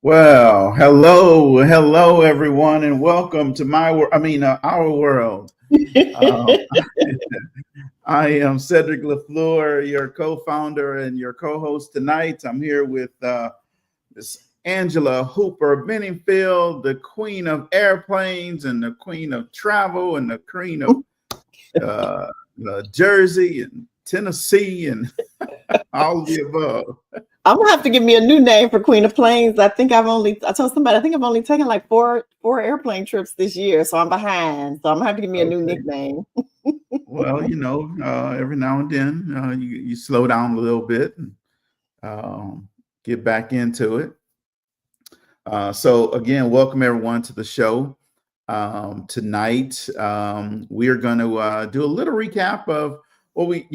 Well, hello, everyone, and welcome to our world. Um, I am Cedric Lafleur, your co-founder and your co-host tonight. I'm here with Miss Angela Hooper Benningfield, the queen of airplanes and the queen of travel and the queen of uh, Jersey and Tennessee and all of the above. I'm gonna have to give me a new name for Queen of Planes. I told somebody I think I've only taken like four airplane trips this year, so I'm behind. So I'm gonna have to give me a new Okay. nickname. Well, every now and then you slow down a little bit and get back into it. So again, welcome everyone to the show. Tonight, we are going to do a little recap of what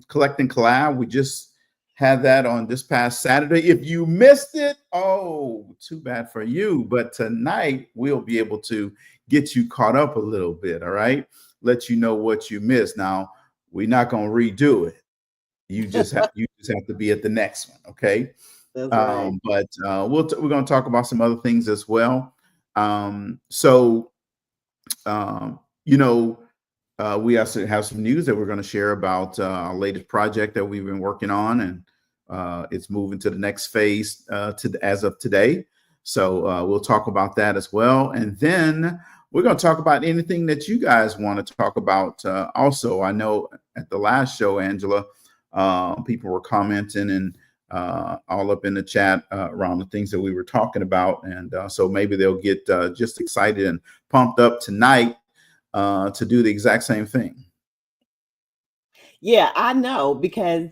Collect and Collab. We just had that on this past Saturday. If you missed it, oh, too bad for you. But tonight we'll be able to get you caught up a little bit. All right, let you know what you missed. Now we're not going to redo it. You just have to be at the next one. Okay. That's right. But we're going to talk about some other things as well. So, you know, we also have some news that we're going to share about our latest project that we've been working on, and it's moving to the next phase as of today. So we'll talk about that as well, and then we're going to talk about anything that you guys want to talk about. Also, I know at the last show, Angela, people were commenting and all up in the chat around the things that we were talking about, and so maybe they'll get just excited and pumped up tonight to do the exact same thing. Yeah, I know because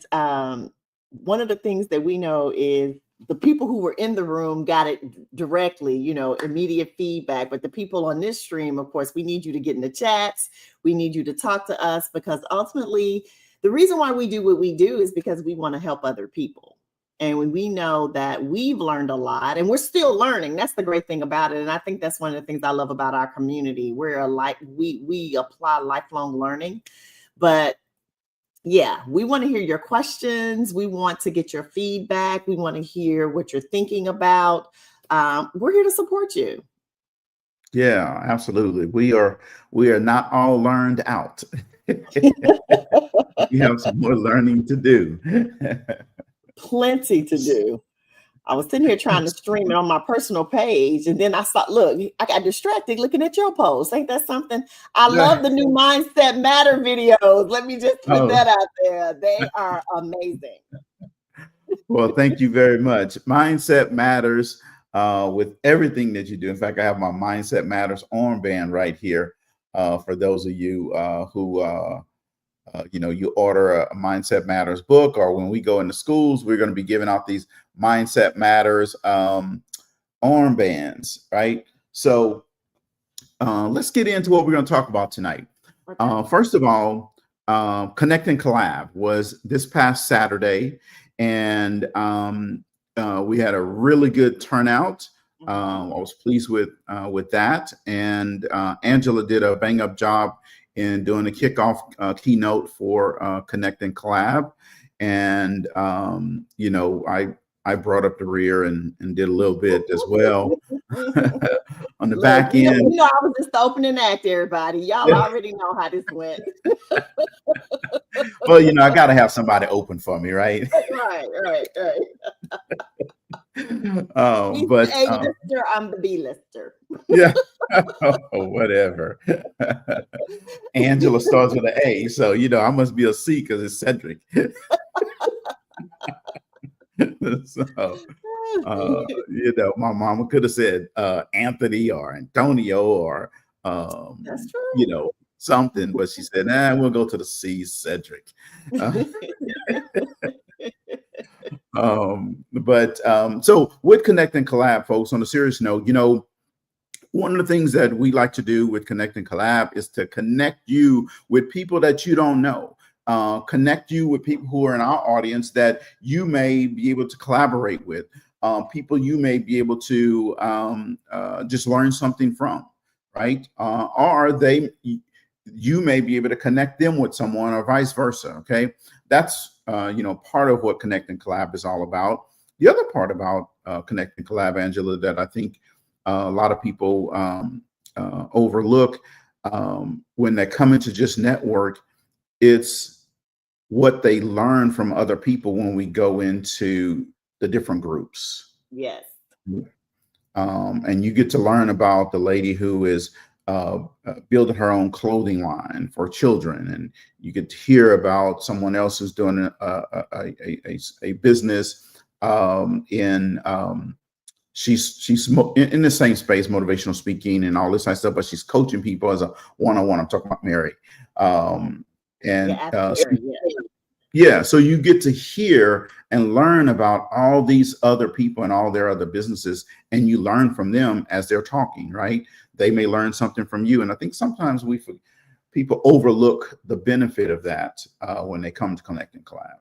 one of the things that we know is the people who were in the room got it directly, immediate feedback. But the people on this stream, of course, we need you to get in the chats. We need you to talk to us because ultimately, the reason why we do what we do is because we want to help other people. And when we know that we've learned a lot and we're still learning, that's the great thing about it. And I think that's one of the things I love about our community. We apply lifelong learning, but yeah, we want to hear your questions. We want to get your feedback. We want to hear what you're thinking about. We're here to support you. Yeah, absolutely. We are not all learned out. We have some more learning to do. Plenty to do. I was sitting here trying to stream it on my personal page, and then I got distracted looking at your post. Ain't that something? I love the new Mindset Matter videos. Let me just put that out there. They are amazing. Well, thank you very much. Mindset matters with everything that you do. In fact, I have my Mindset Matters armband right here for those of you who you order a Mindset Matters book, or when we go into schools, we're going to be giving out these Mindset Matters armbands, right? So let's get into what we're going to talk about tonight. Okay. First of all, Connect and Collab was this past Saturday, and we had a really good turnout. I was pleased with that, and Angela did a bang up job in doing a kickoff keynote for Connect and Collab. And, I brought up the rear and did a little bit as well on the back end. I was just the opening act, everybody. Y'all already know how this went. Well, I got to have somebody open for me, right? Right. But A-lister, I'm the B-lister. Yeah. Whatever. Angela starts with an A, so I must be a C because it's Cedric. So my mama could have said Anthony or Antonio or that's true. Something, but she said, we'll go to the C, Cedric. So with Connect and Collab, folks, on a serious note, one of the things that we like to do with Connect and Collab is to connect you with people that you don't know. Connect you with people who are in our audience that you may be able to collaborate with, people you may be able to just learn something from, right? Or you may be able to connect them with someone or vice versa, okay? That's, part of what Connect and Collab is all about. The other part about Connect and Collab, Angela, that I think a lot of people overlook when they come into just network, it's what they learn from other people when we go into the different groups. Yes. And you get to learn about the lady who is building her own clothing line for children, and you get to hear about someone else who's doing a business in in the same space, motivational speaking and all this kind of stuff, but she's coaching people as a one-on-one. I'm talking about Mary. Yeah, absolutely. Yeah, so you get to hear and learn about all these other people and all their other businesses, and you learn from them as they're talking, right? They may learn something from you. And I think sometimes people overlook the benefit of that when they come to Connect and Collab.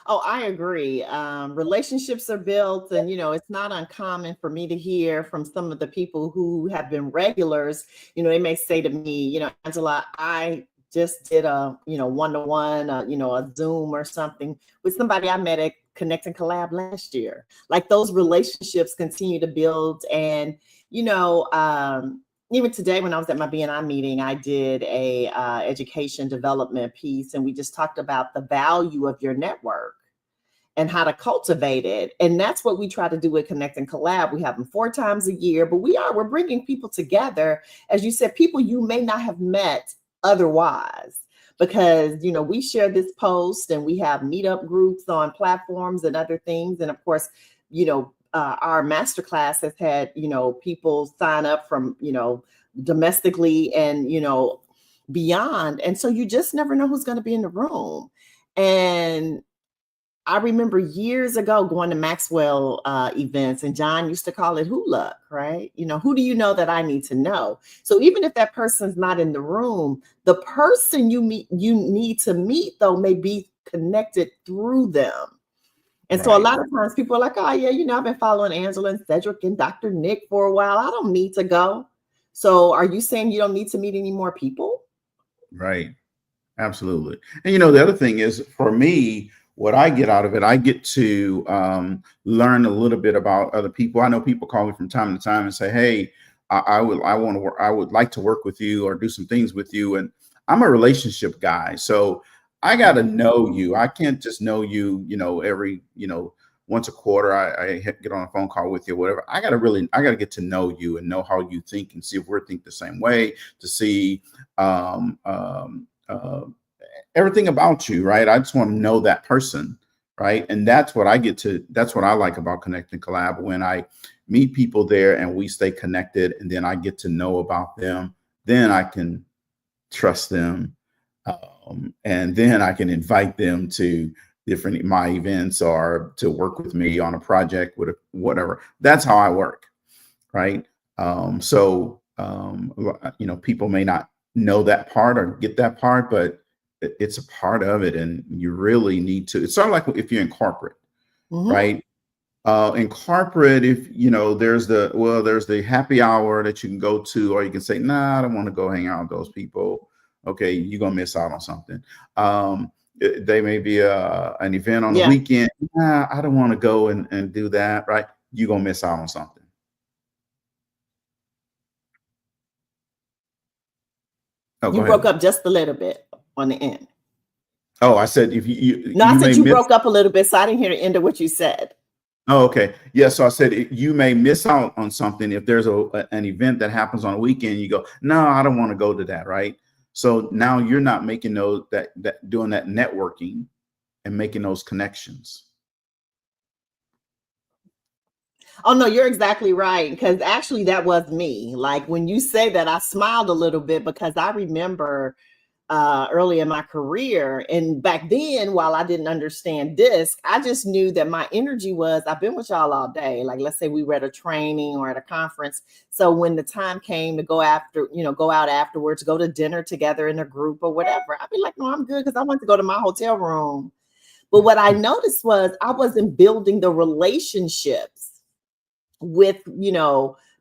Oh, I agree. Relationships are built, and it's not uncommon for me to hear from some of the people who have been regulars. They may say to me, Angela, I just did a one-to-one, a Zoom or something with somebody I met at Connect and Collab last year. Like, those relationships continue to build. And even today, when I was at my BE&I meeting, I did a education development piece, and we just talked about the value of your network and how to cultivate it. And that's what we try to do with Connect and Collab. We have them 4 times a year, but we're bringing people together, as you said, people you may not have met otherwise, because we share this post, and we have meetup groups on platforms and other things. And of course, our masterclass has had people sign up from domestically and beyond. And so you just never know who's going to be in the room. And I remember years ago going to Maxwell events, and John used to call it who luck, right? Who do you know that I need to know? So even if that person's not in the room, the person you need to meet, though, may be connected through them. And so a lot of times people are like, oh yeah, I've been following Angela and Cedric and Dr. Nick for a while. I don't need to go. So are you saying you don't need to meet any more people? Right. Absolutely. And the other thing is, for me, what I get out of it, I get to learn a little bit about other people. I know people call me from time to time and say, hey, I would like to work with you or do some things with you. And I'm a relationship guy. So I got to know you. I can't just know you, every, once a quarter, I get on a phone call with you or whatever. I got to get to know you and know how you think, and see if we think the same way, to see everything about you, right? I just want to know that person, right? And that's what I like about Connect and Collab. When I meet people there and we stay connected, and then I get to know about them, then I can trust them. And then I can invite them to my events, or to work with me on a project with whatever. That's how I work, right? People may not know that part or get that part, but it's a part of it, and you really need to. It's sort of like if you're in corporate, right? In corporate, if there's the happy hour that you can go to, or you can say, nah, I don't want to go hang out with those people. Okay, you're gonna miss out on something. They may be an event on the weekend. Nah, I don't want to go and do that, right? You're gonna miss out on something. Oh, you broke up just a little bit on the end. Oh, I said if you. No, I said you broke up a little bit, so I didn't hear the end of what you said. Oh, okay. Yeah. So I said you may miss out on something if there's an event that happens on a weekend. You go, no, I don't want to go to that, right? So now you're not making doing that networking and making those connections. Oh, no, you're exactly right. Because actually that was me. Like, when you say that, I smiled a little bit, because I remember early in my career, and back then, while I didn't understand DISC, I just knew that my energy was, I've been with y'all all day. Like, let's say we were at a training or at a conference. So when the time came to go out afterwards, go to dinner together in a group or whatever, I'd be like, no, I'm good, because I want to go to my hotel room. But what I noticed was I wasn't building the relationships with,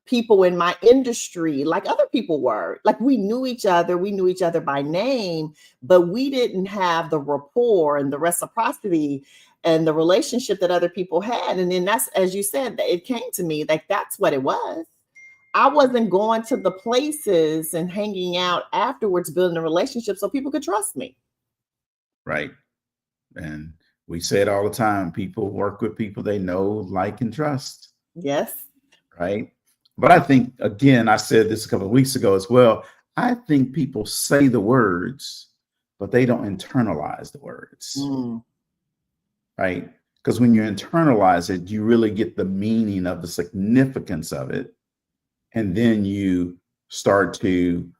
people in my industry like other people were. Like we knew each other by name, but we didn't have the rapport and the reciprocity and the relationship that other people had. And then that's, as you said, it came to me like that's what it was. I wasn't going to the places and hanging out afterwards, building a relationship so people could trust me. Right. And we say it all the time. People work with people they know, like, and trust. Yes. Right. But I think, again, I said this a couple of weeks ago as well. I think people say the words, but they don't internalize the words. Right. Because when you internalize it, you really get the meaning of the significance of it. And then you start to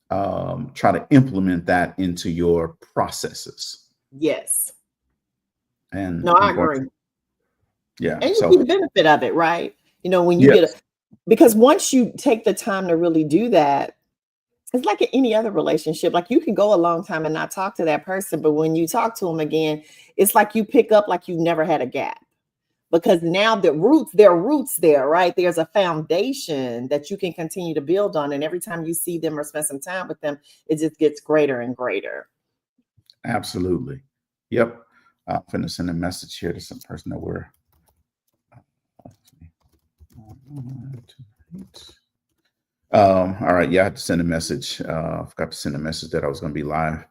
try to implement that into your processes. Yes. And no, I agree. Yeah. And you see the benefit of it, right? You know, when you yes. because once you take the time to really do that, it's like in any other relationship. Like you can go a long time and not talk to that person, but when you talk to them again, it's like you pick up like you never had a gap. Because now there are roots there, right? There's a foundation that you can continue to build on. And every time you see them or spend some time with them, it just gets greater and greater. Absolutely. Yep. I'm going to send a message here to some person that we're. All right. Yeah, I had to send a message. I forgot to send a message that I was going to be live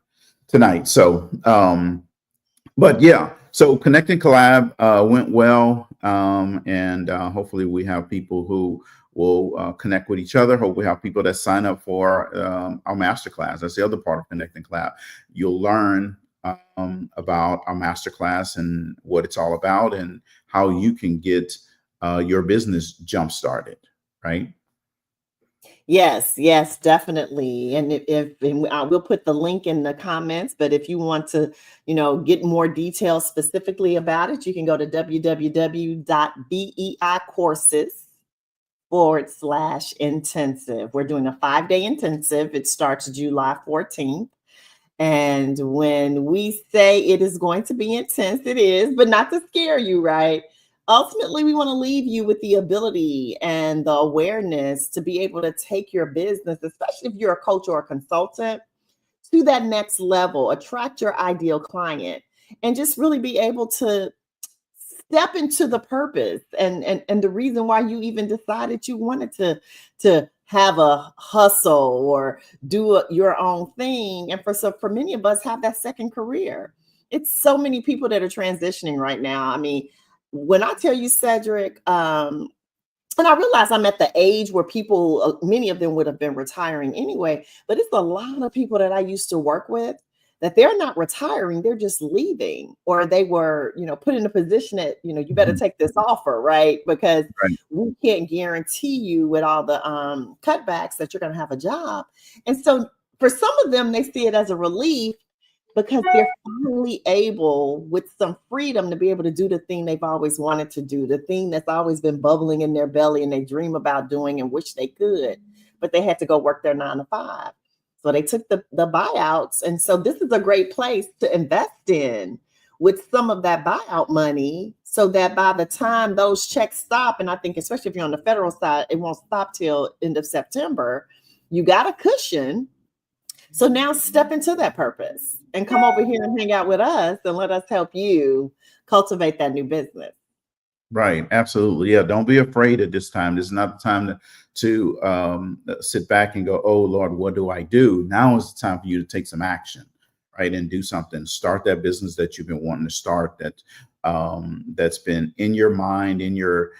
tonight. So, but yeah, so Connect and Collab went well. And hopefully we have people who will connect with each other. Hope we have people that sign up for our masterclass. That's the other part of Connect and Collab. You'll learn about our masterclass and what it's all about and how you can get your business jump started, right? Yes, definitely. And we'll put the link in the comments, but if you want to, get more details specifically about it, you can go to www.BEIcourses.com/intensive. We're doing a 5-day intensive. It starts July 14th. And when we say it is going to be intense, it is, but not to scare you, right? Ultimately, we want to leave you with the ability and the awareness to be able to take your business, especially if you're a coach or a consultant, to that next level, attract your ideal client, and just really be able to step into the purpose and the reason why you even decided you wanted to have a hustle or do your own thing. And for many of us have that second career. It's so many people that are transitioning right now. I mean, when I tell you, Cedric, and I realize I'm at the age where people, many of them would have been retiring anyway, but it's a lot of people that I used to work with that they're not retiring, they're just leaving, or they were, put in a position that, you better take this offer, right? Because we can't guarantee you with all the cutbacks that you're going to have a job. And so for some of them, they see it as a relief because they're finally able, with some freedom, to be able to do the thing they've always wanted to do, the thing that's always been bubbling in their belly and they dream about doing and wish they could, but they had to go work their 9 to 5. So they took the buyouts. And so this is a great place to invest in with some of that buyout money so that by the time those checks stop, and I think especially if you're on the federal side, it won't stop till end of September, you got a cushion. So now step into that purpose and come over here and hang out with us and let us help you cultivate that new business. Right. Absolutely. Yeah. Don't be afraid at this time. This is not the time to sit back and go, oh, Lord, what do I do? Now is the time for you to take some action, right? And do something. Start that business that you've been wanting to start, that's been in your mind, in your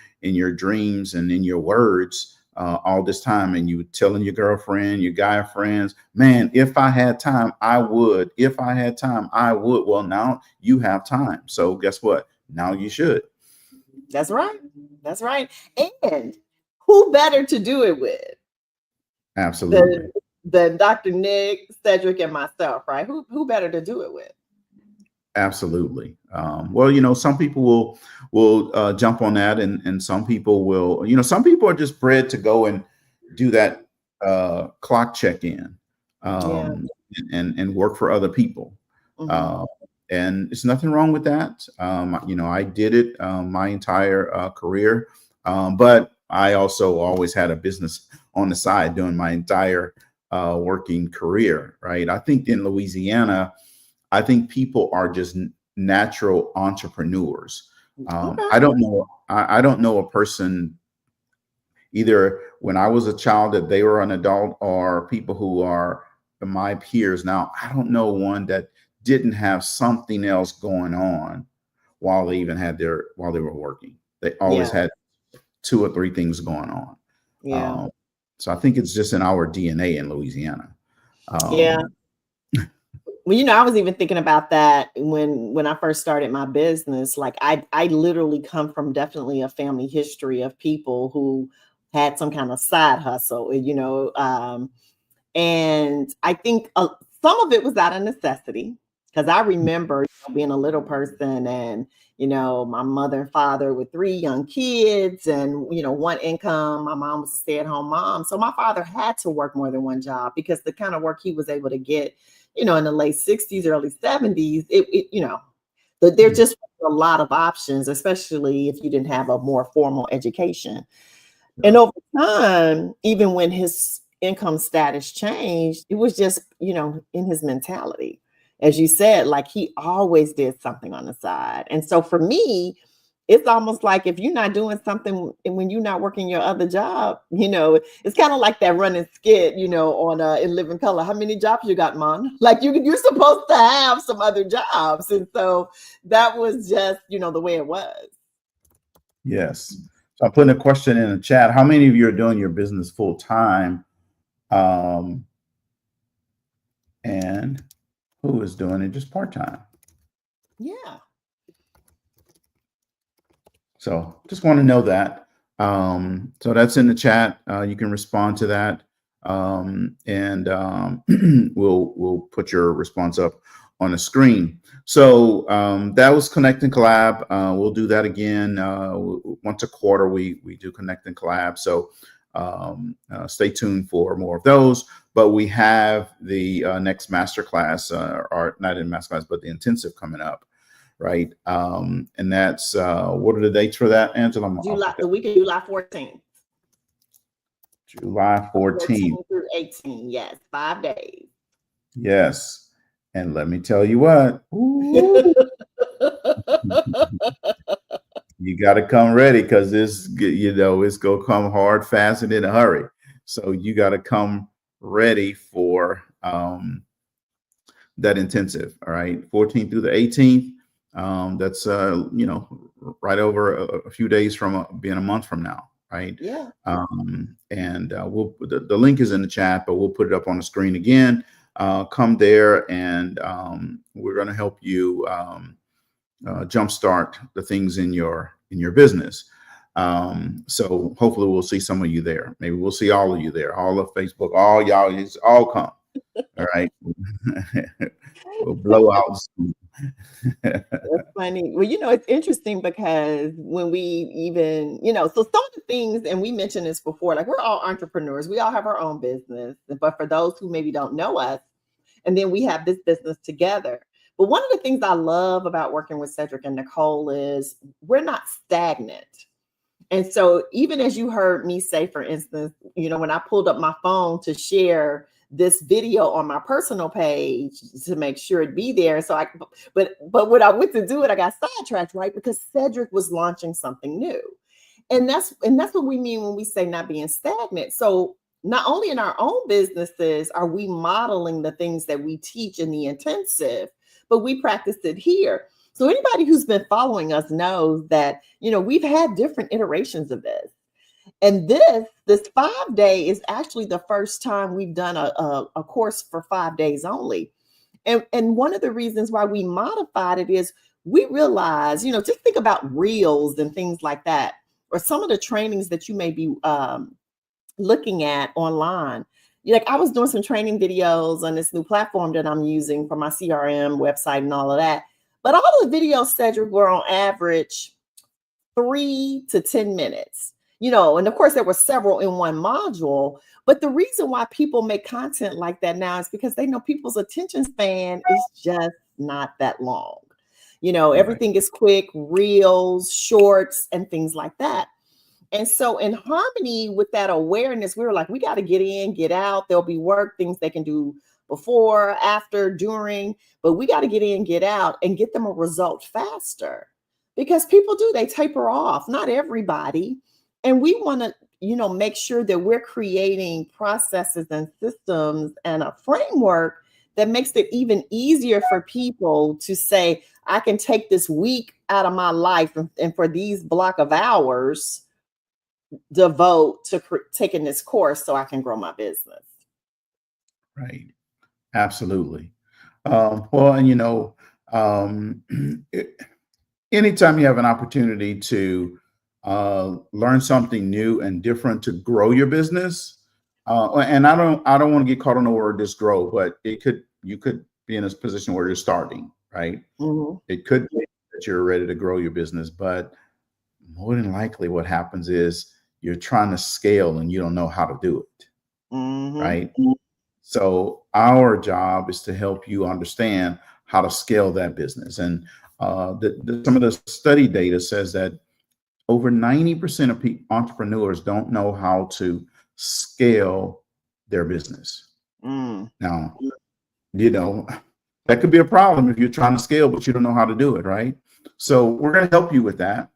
dreams and in your words all this time. And you were telling your girlfriend, your guy friends, man, if I had time, I would. If I had time, I would. Well, now you have time. So guess what? Now you should. That's right. That's right. And who better to do it with? Absolutely. Than Dr. Nick, Cedric, and myself, right? Who better to do it with? Absolutely. Well, some people will jump on that, and some people will. Some people are just bred to go and do that clock check-in and work for other people. Mm-hmm. And there's nothing wrong with that. I did it my entire career, but I also always had a business on the side during my entire working career, right? I think in Louisiana, I think people are just natural entrepreneurs. Okay. I don't know a person either when I was a child that they were an adult or people who are my peers now. I don't know one that didn't have something else going on while they even had while they were working. They always Yeah. had two or three things going on. Yeah. Um, so I think it's just in our DNA in Louisiana. Yeah. Um, Well, I was even thinking about that when I first started my business. Like I literally come from definitely a family history of people who had some kind of side hustle, and I think some of it was out of necessity, because I remember being a little person, and my mother and father with three young kids, and one income. My mom was a stay-at-home mom, so my father had to work more than one job because the kind of work he was able to get, in the late 60s, early 70s, there just was a lot of options, especially if you didn't have a more formal education. And over time, even when his income status changed, it was just, in his mentality. As you said, like he always did something on the side. And so for me, it's almost like if you're not doing something and when you're not working your other job, it's kind of like that running skit, on In Living Color. How many jobs you got, Mon? Like you're supposed to have some other jobs. And so that was just, the way it was. yes. So I'm putting a question in the chat. How many of you are doing your business full time? And who is doing it just part time? Yeah. So just want to know that. So that's in the chat. You can respond to that, and we'll put your response up on the screen. So that was Connect and Collab. We'll do that again once a quarter. We do Connect and Collab. So stay tuned for more of those. But we have the next masterclass, or not in masterclass, but the intensive coming up. Right. And that's what are the dates for that, Angela? The week of July 14th. July 14th. Through 18. Yes, 5 days. Yes. And let me tell you what. You got to come ready because it's going to come hard, fast, and in a hurry. So you got to come ready for that intensive. All right. 14th through the 18th. That's right over a few days from being a month from now, right? Yeah. And the link is in the chat, but we'll put it up on the screen again. Come there, and we're going to help you jumpstart the things in your business. So hopefully we'll see some of you there. Maybe we'll see all of you there. All of Facebook, all y'all, all come. All right. We'll blow out. That's funny. Well, it's interesting because when we even, so some of the things, and we mentioned this before, like we're all entrepreneurs, we all have our own business. But for those who maybe don't know us, and then we have this business together. But one of the things I love about working with Cedric and Nicole is we're not stagnant. And so even as you heard me say, for instance, when I pulled up my phone to share this video on my personal page to make sure it'd be there. So but when I went to do it, I got sidetracked, right? Because Cedric was launching something new. And that's what we mean when we say not being stagnant. So not only in our own businesses are we modeling the things that we teach in the intensive, but we practice it here. So anybody who's been following us knows that, we've had different iterations of this. And this 5-day is actually the first time we've done a course for 5 days only. And one of the reasons why we modified it is we realize, just think about reels and things like that, or some of the trainings that you may be looking at online. Like I was doing some training videos on this new platform that I'm using for my CRM website and all of that. But all the videos, Cedric, were on average 3 to 10 minutes. And of course there were several in one module, but the reason why people make content like that now is because they know people's attention span is just not that long. Everything is quick, reels, shorts, and things like that. And so, in harmony with that awareness, we were like, we got to get in, get out. There'll be work, things they can do before, after, during, but we got to get in, get out, and get them a result faster because people do, they taper off, not everybody. And we want to, make sure that we're creating processes and systems and a framework that makes it even easier for people to say, I can take this week out of my life and for these block of hours, devote to taking this course so I can grow my business. Right. Absolutely. Well, and anytime you have an opportunity to learn something new and different to grow your business, and I don't want to get caught on the word just grow, but you could be in a position where you're starting, right? Mm-hmm. It could be that you're ready to grow your business, but more than likely what happens is you're trying to scale and you don't know how to do it, Mm-hmm. right? So our job is to help you understand how to scale that business. And some of the study data says that over 90% of entrepreneurs don't know how to scale their business. Now, that could be a problem if you're trying to scale, but you don't know how to do it, right? So we're going to help you with that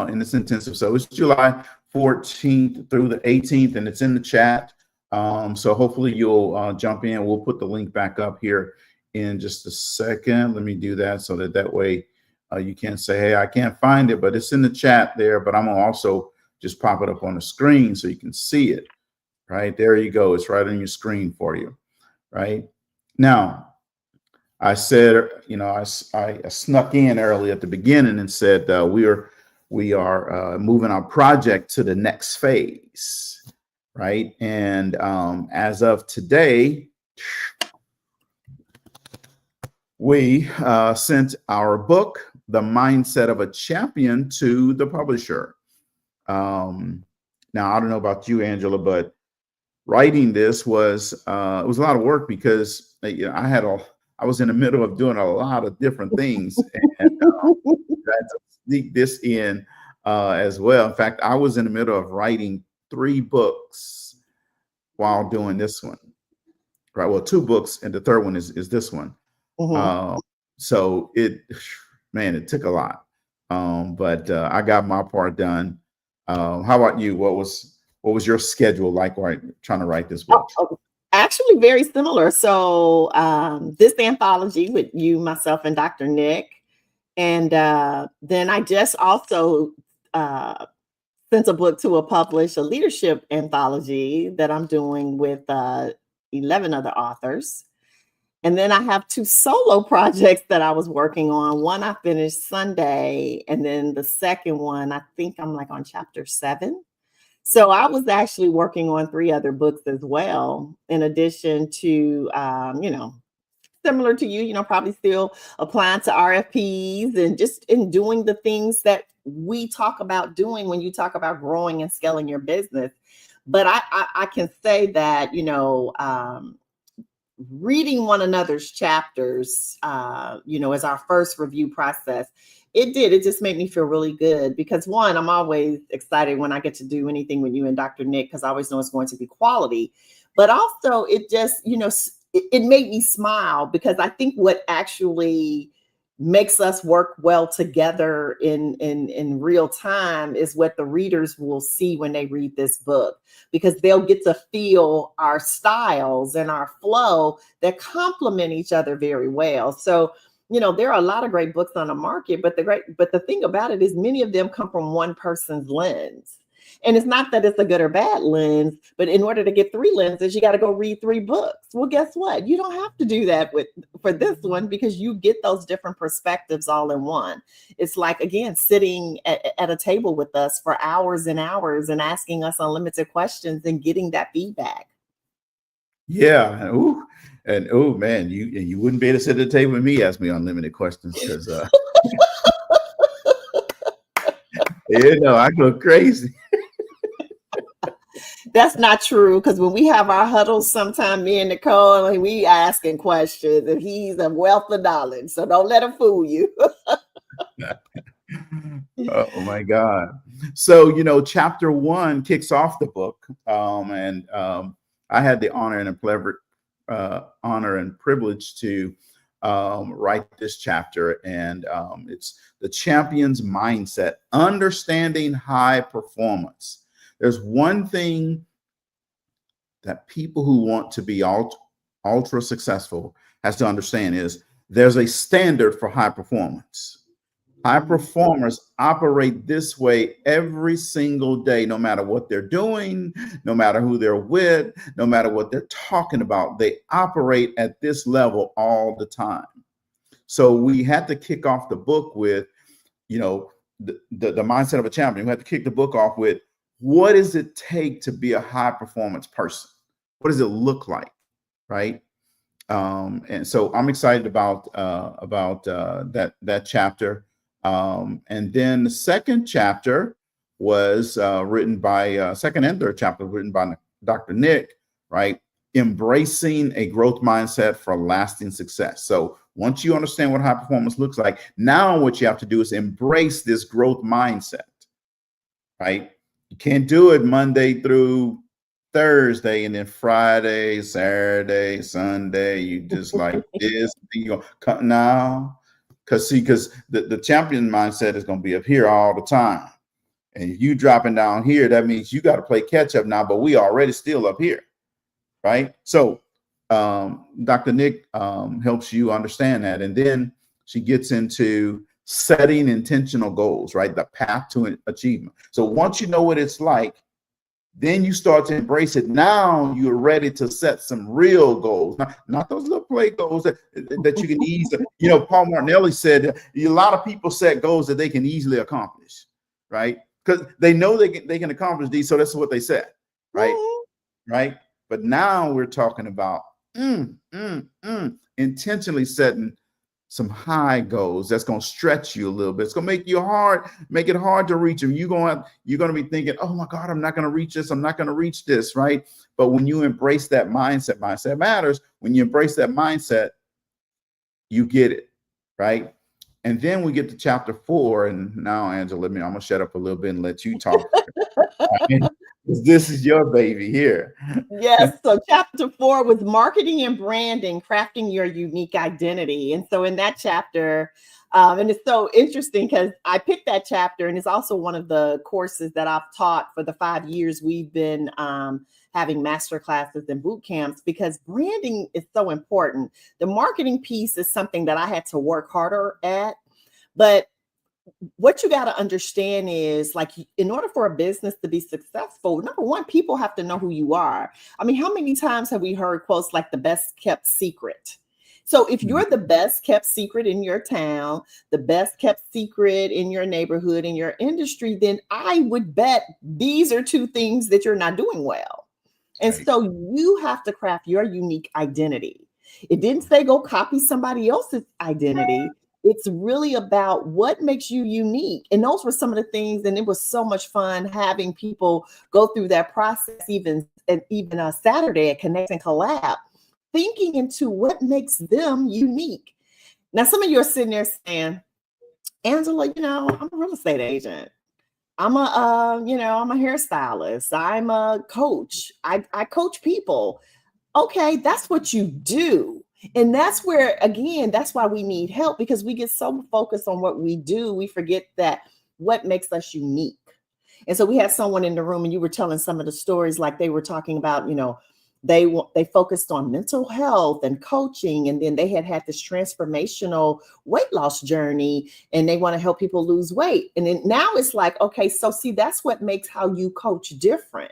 in this intensive. So it's July 14th through the 18th, and it's in the chat. So hopefully you'll jump in. We'll put the link back up here in just a second. Let me do that so that way you can't say, hey, I can't find it, but it's in the chat there. But I'm going to also just pop it up on the screen so you can see it. Right there you go. It's right on your screen for you. Right now, I said, I snuck in early at the beginning and said we are moving our project to the next phase, right? And as of today, we sent our book, The Mindset of a Champion, to the publisher. Now, I don't know about you, Angela, but writing this was it was a lot of work because I was in the middle of doing a lot of different things and had to sneak this in as well. In fact, I was in the middle of writing 3 books while doing this one. Right. Well, 2 books, and the third one is this one. Mm-hmm. So it took a lot. But I got my part done. How about you? What was your schedule like trying to write this book? Actually, very similar. So this anthology with you, myself, and Dr. Nick. And then I just also sent a book to a leadership anthology that I'm doing with 11 other authors. And then I have 2 solo projects that I was working on. One I finished Sunday, and then the second one, I think I'm like on chapter 7. So I was actually working on 3 other books as well, in addition to, similar to you, probably still applying to RFPs and just in doing the things that we talk about doing when you talk about growing and scaling your business. But I can say that, reading one another's chapters, as our first review process, it just made me feel really good because one, I'm always excited when I get to do anything with you and Dr. Nick, because I always know it's going to be quality, but also it just, it made me smile because I think what actually makes us work well together in real time is what the readers will see when they read this book, because they'll get to feel our styles and our flow that complement each other very well. So, there are a lot of great books on the market, but the thing about it is many of them come from one person's lens. And it's not that it's a good or bad lens, but in order to get 3 lenses, you got to go read 3 books. Well, guess what? You don't have to do that for this one, because you get those different perspectives all in one. It's like, again, sitting at a table with us for hours and hours and asking us unlimited questions and getting that feedback. Yeah. Ooh. And man, you wouldn't be able to sit at the table with me, ask me unlimited questions, because I go crazy. That's not true, because when we have our huddles, sometime me and Nicole, and we asking questions, and he's a wealth of knowledge. So don't let him fool you. Oh my God. So, chapter 1 kicks off the book. And I had the honor and privilege to write this chapter. And it's the champion's mindset, understanding high performance. There's one thing that people who want to be ultra successful has to understand is there's a standard for high performance. High performers operate this way every single day, no matter what they're doing, no matter who they're with, no matter what they're talking about. They operate at this level all the time. So we had to kick off the book with, the mindset of a champion. We had to kick the book off with, what does it take to be a high performance person? What does it look like, right? And so I'm excited about that chapter. And then the second chapter was written by second and third chapter written by Dr. Nick, right? Embracing a growth mindset for lasting success. So once you understand what high performance looks like, now what you have to do is embrace this growth mindset, right? You can't do it Monday through Thursday and then Friday, Saturday, Sunday. You just like this, you go now. Because the champion mindset is going to be up here all the time. And if you dropping down here, that means you got to play catch up now, but we already still up here, right? So Dr. Nick helps you understand that. And then she gets into setting intentional goals, right? The path to achievement. So once you know what it's like, then you start to embrace it. Now you're ready to set some real goals, not those little play goals that you can easily, Paul Martinelli said a lot of people set goals that they can easily accomplish, right? Because they know they can accomplish these. So that's what they said, right? Right. But now we're talking about intentionally setting some high goals that's going to stretch you a little bit. It's going to make it hard to reach them. You're going to be thinking, oh my God, I'm not going to reach this. I'm not going to reach this. Right. But when you embrace that mindset matters. When you embrace that mindset, you get it. Right. And then we get to chapter 4. And now, Angela, I'm going to shut up a little bit and let you talk. This is your baby here. Yes. So chapter 4 was marketing and branding, crafting your unique identity. And so in that chapter, and it's so interesting because I picked that chapter, and it's also one of the courses that I've taught for the 5 years we've been having master classes and boot camps, because branding is so important. The marketing piece is something that I had to work harder at, but what you got to understand is, like, in order for a business to be successful, number one, people have to know who you are. I mean, how many times have we heard quotes like the best kept secret? So if you're the best kept secret in your town, the best kept secret in your neighborhood, in your industry, then I would bet these are two things that you're not doing well. And so you have to craft your unique identity. It didn't say go copy somebody else's identity. It's really about what makes you unique. And those were some of the things. And it was so much fun having people go through that process, even Saturday at Connect and Collab, thinking into what makes them unique. Now, some of you are sitting there saying, Angela, I'm a real estate agent. I'm I'm a hairstylist. I'm a coach. I coach people. Okay, that's what you do. And that's where, again, that's why we need help, because we get so focused on what we do, we forget that what makes us unique. And so we had someone in the room, and you were telling some of the stories, like they were talking about, they focused on mental health and coaching, and then they had this transformational weight loss journey, and they want to help people lose weight. And then now it's like, okay, so see, that's what makes how you coach different.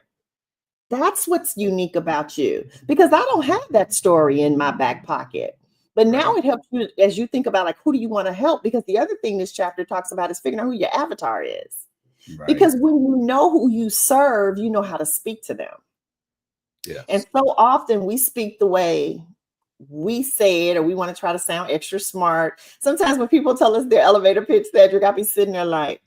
That's what's unique about you, because I don't have that story in my back pocket. But now it helps you as you think about, like, who do you want to help? Because the other thing this chapter talks about is figuring out who your avatar is. Right. Because when you know who you serve, you know how to speak to them. Yes. And so often we speak the way we say it, or we want to try to sound extra smart. Sometimes when people tell us their elevator pitch, Cedric, I'll be sitting there like,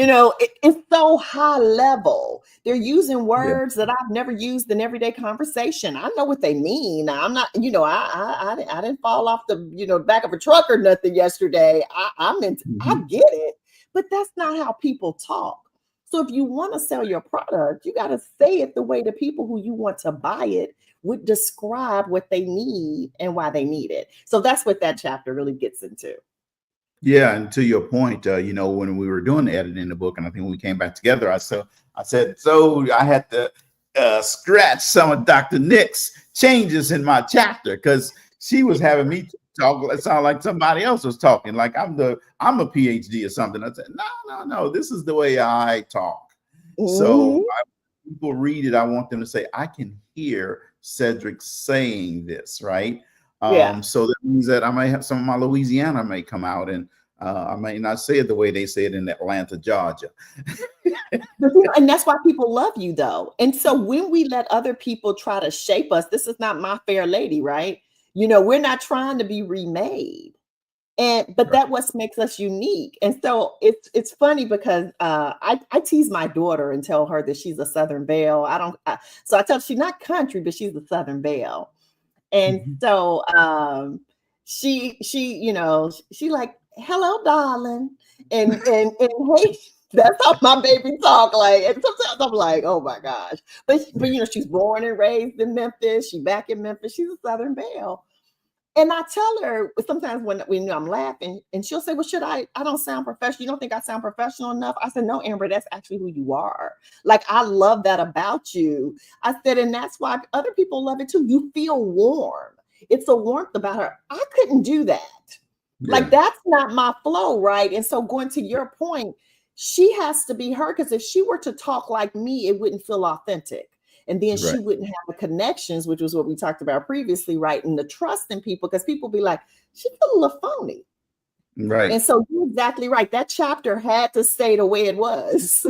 it's so high level. They're using words that I've never used in everyday conversation. I know what they mean. I'm not, I didn't fall off the, back of a truck or nothing yesterday. I get it. But that's not how people talk. So if you want to sell your product, you got to say it the way the people who you want to buy it would describe what they need and why they need it. So that's what that chapter really gets into. Yeah, and to your point, when we were doing the editing in the book, and I think when we came back together, I said, so I had to scratch some of Dr. Nick's changes in my chapter because she was having me talk. It sounded like somebody else was talking, like I'm a PhD or something. I said, no, this is the way I talk. So people read it, I want them to say, I can hear Cedric saying this, right? Yeah. So that means that I may have some of my Louisiana may come out, and I may not say it the way they say it in Atlanta, Georgia. And that's why people love you, though. And so when we let other people try to shape us, this is not My Fair Lady, right? We're not trying to be remade. But that what makes us unique. And so it's funny because I tease my daughter and tell her that she's a Southern Belle. So I tell her she's not country, but she's a Southern Belle. And so she she like, hello, darling. And hey, that's how my baby talk. Like, and sometimes I'm like, oh my gosh. But she's born and raised in Memphis. She back in Memphis. She's a Southern Belle. And I tell her sometimes when I'm laughing, and she'll say, well, I don't sound professional. You don't think I sound professional enough? I said, no, Amber, that's actually who you are. Like, I love that about you. I said, and that's why other people love it too. You feel warm. It's a warmth about her. I couldn't do that. Yeah. Like, that's not my flow, right? And so going to your point, she has to be her, because if she were to talk like me, it wouldn't feel authentic. And then she wouldn't have the connections, which was what we talked about previously, right? And the trust in people, because people be like, she feel a little phony. Right. And so you're exactly right. That chapter had to stay the way it was.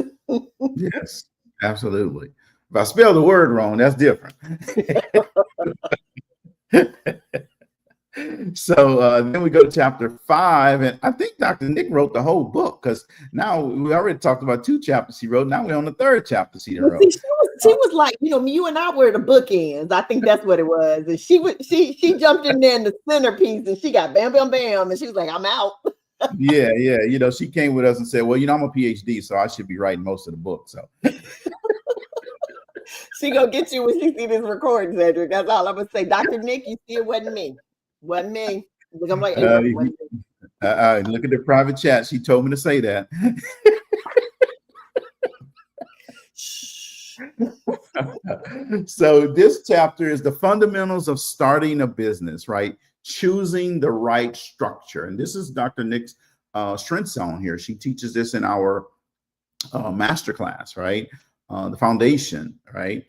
Yes, absolutely. If I spell the word wrong, that's different. So then we go to chapter 5, and I think Dr. Nick wrote the whole book, because now we already talked about 2 chapters he wrote. Now we're on the 3rd chapter he wrote. She was like, you and I were the bookends. I think that's what it was. And she jumped in there in the centerpiece, and she got bam, bam, bam, and she was like, I'm out. Yeah. She came with us and said, well, I'm a PhD, so I should be writing most of the book. So she gonna get you when she see this recording, Cedric. That's all I'm gonna say. Dr. Nick, you see, it wasn't me. Wasn't me. I'm like, look at the private chat. She told me to say that. So this chapter is the fundamentals of starting a business, right? Choosing the right structure. And this is Dr. Nick's strength zone here. She teaches this in our masterclass, right? The foundation, right?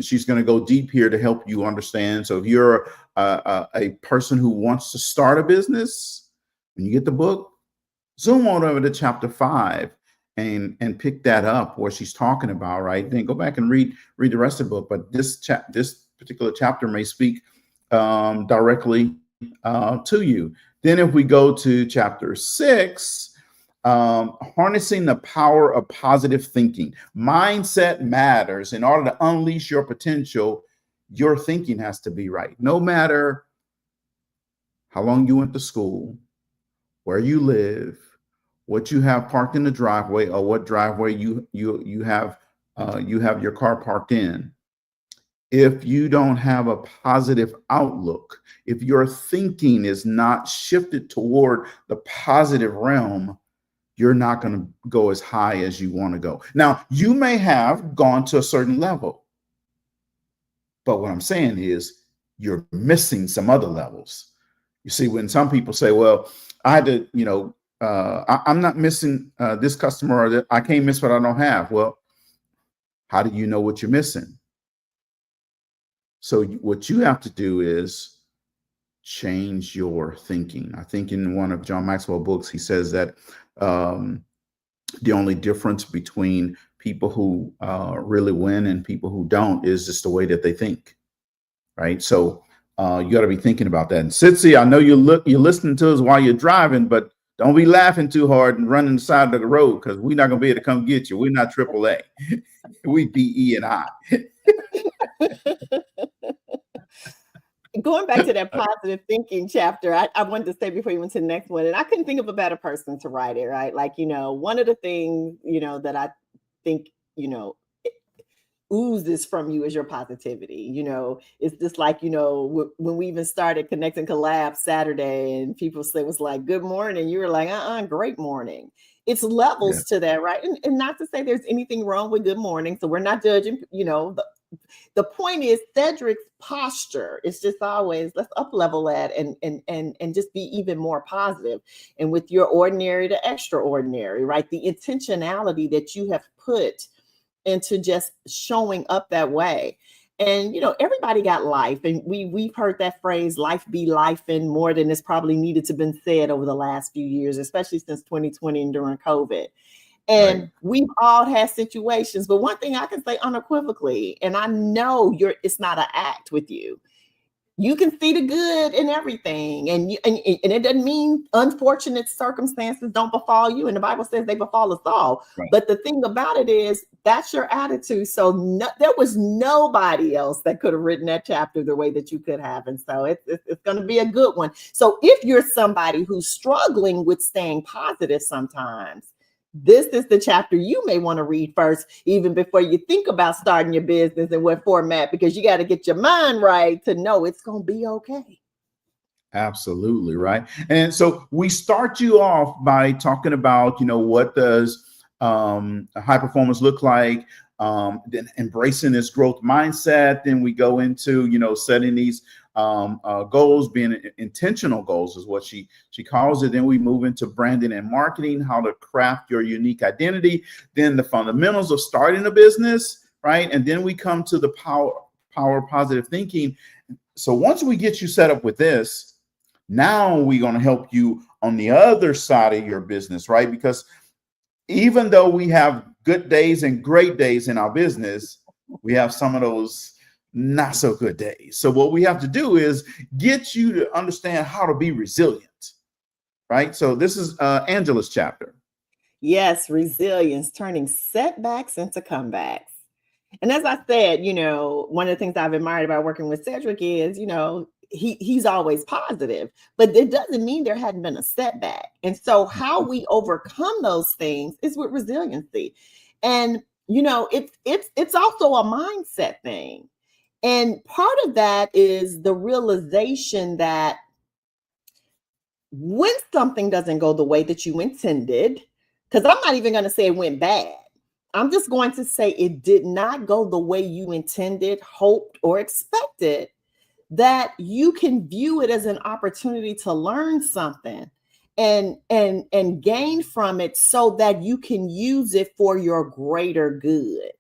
She's going to go deep here to help you understand. So if you're a person who wants to start a business, when you get the book, zoom on over to chapter 5 and pick that up where she's talking about, right? Then go back and read the rest of the book. But this particular chapter may speak directly to you. Then if we go to chapter 6, harnessing the power of positive thinking. Mindset matters. In order to unleash your potential, your thinking has to be right. No matter how long you went to school, where you live, what you have parked in the driveway, or what driveway you have your car parked in. If you don't have a positive outlook, if your thinking is not shifted toward the positive realm, you're not going to go as high as you want to go. Now, you may have gone to a certain level, but what I'm saying is you're missing some other levels. You see, when some people say, well, I had to, I'm not missing this customer, or that I can't miss what I don't have. Well, how do you know what you're missing? So what you have to do is change your thinking. I think in one of John Maxwell's books, he says that the only difference between people who really win and people who don't is just the way that they think, right? So you got to be thinking about that. And Sitsi, I know you're listening to us while you're driving, but don't be laughing too hard and running the side of the road, because we're not going to be able to come get you. We're not AAA. We BE&I. going back to that positive thinking chapter, I wanted to say before you went to the next one, and I couldn't think of a better person to write it, right? Like, one of the things, that I think, oozes from you is your positivity. It's just like, when we even started Connect and Collab Saturday and people say, was like, good morning. You were like, great morning. It's levels to that, right? And not to say there's anything wrong with good morning. So we're not judging, the point is Cedric's posture is just always, let's up level that and just be even more positive. And with your ordinary to extraordinary, right? The intentionality that you have put into just showing up that way. And everybody got life, and we've heard that phrase, life be life, and more than it's probably needed to been said over the last few years, especially since 2020 and during COVID. And we've all had situations, but one thing I can say unequivocally, and I know it's not an act with you. You can see the good in everything, and it doesn't mean unfortunate circumstances don't befall you. And the Bible says they befall us all. Right. But the thing about it is that's your attitude. So there was nobody else that could have written that chapter the way that you could have, and so it's going to be a good one. So if you're somebody who's struggling with staying positive sometimes, this is the chapter you may want to read first, even before you think about starting your business and what format, because you got to get your mind right to know it's going to be okay. Absolutely. Right. And so we start you off by talking about, what does high performance look like? Then embracing this growth mindset. Then we go into, setting these goals, being intentional goals is what she calls it. Then we move into branding and marketing, how to craft your unique identity, then the fundamentals of starting a business, right? And then we come to the power of positive thinking. So once we get you set up with this, now we're going to help you on the other side of your business, right? Because even though we have good days and great days in our business, we have some of those not so good days. So what we have to do is get you to understand how to be resilient, right? So this is Angela's chapter. Yes, resilience, turning setbacks into comebacks. And as I said, one of the things I've admired about working with Cedric is, he's always positive, but it doesn't mean there hadn't been a setback. And so how we overcome those things is with resiliency. And, it's also a mindset thing. And part of that is the realization that when something doesn't go the way that you intended, because I'm not even going to say it went bad. I'm just going to say it did not go the way you intended, hoped, or expected, that you can view it as an opportunity to learn something and gain from it so that you can use it for your greater good.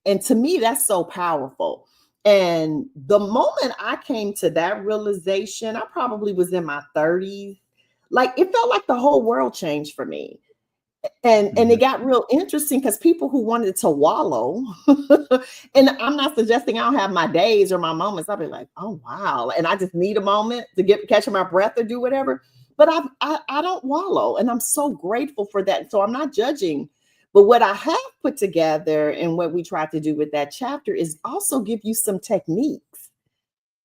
And to me, that's so powerful. And the moment I came to that realization, I probably was in my 30s. Like, it felt like the whole world changed for me. And it got real interesting because people who wanted to wallow, and I'm not suggesting I'll have my days or my moments. I'll be like, oh, wow. And I just need a moment to catch my breath or do whatever. But I don't wallow. And I'm so grateful for that. So I'm not judging. But what I have put together and what we tried to do with that chapter is also give you some techniques.